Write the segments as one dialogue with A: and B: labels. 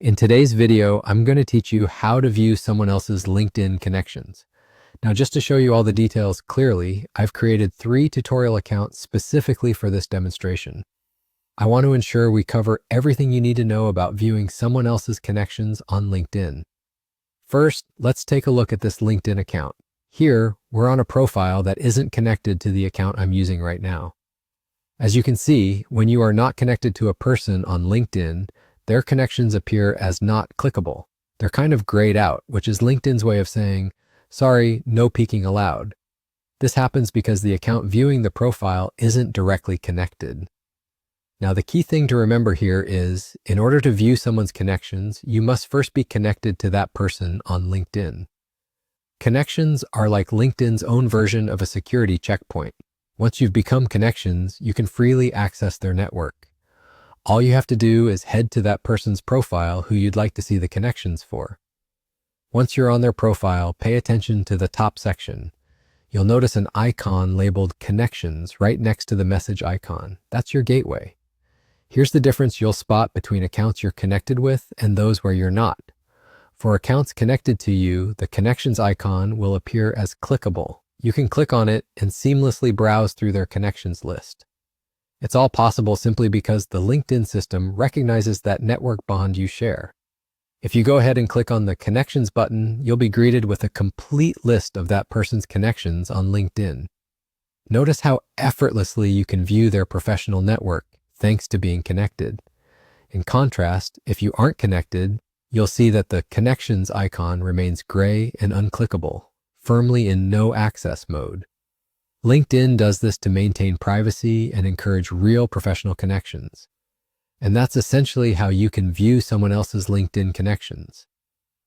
A: In today's video, I'm going to teach you how to view someone else's LinkedIn connections. Now, just to show you all the details clearly, I've created 3 tutorial accounts specifically for this demonstration. I want to ensure we cover everything you need to know about viewing someone else's connections on LinkedIn. First, let's take a look at this LinkedIn account. Here, we're on a profile that isn't connected to the account I'm using right now. As you can see, when you are not connected to a person on LinkedIn, their connections appear as not clickable. They're kind of grayed out, which is LinkedIn's way of saying, sorry, no peeking allowed. This happens because the account viewing the profile isn't directly connected. Now, the key thing to remember here is, in order to view someone's connections, you must first be connected to that person on LinkedIn. Connections are like LinkedIn's own version of a security checkpoint. Once you've become connections, you can freely access their network. All you have to do is head to that person's profile who you'd like to see the connections for. Once you're on their profile, pay attention to the top section. You'll notice an icon labeled Connections right next to the message icon. That's your gateway. Here's the difference you'll spot between accounts you're connected with and those where you're not. For accounts connected to you, the Connections icon will appear as clickable. You can click on it and seamlessly browse through their connections list. It's all possible simply because the LinkedIn system recognizes that network bond you share. If you go ahead and click on the Connections button, you'll be greeted with a complete list of that person's connections on LinkedIn. Notice how effortlessly you can view their professional network thanks to being connected. In contrast, if you aren't connected, you'll see that the Connections icon remains gray and unclickable, firmly in no access mode. LinkedIn does this to maintain privacy and encourage real professional connections. And that's essentially how you can view someone else's LinkedIn connections.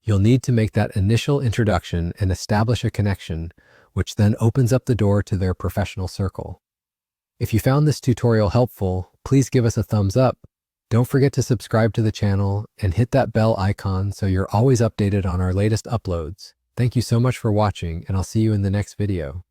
A: You'll need to make that initial introduction and establish a connection, which then opens up the door to their professional circle. If you found this tutorial helpful, please give us a thumbs up. Don't forget to subscribe to the channel and hit that bell icon so you're always updated on our latest uploads. Thank you so much for watching, and I'll see you in the next video.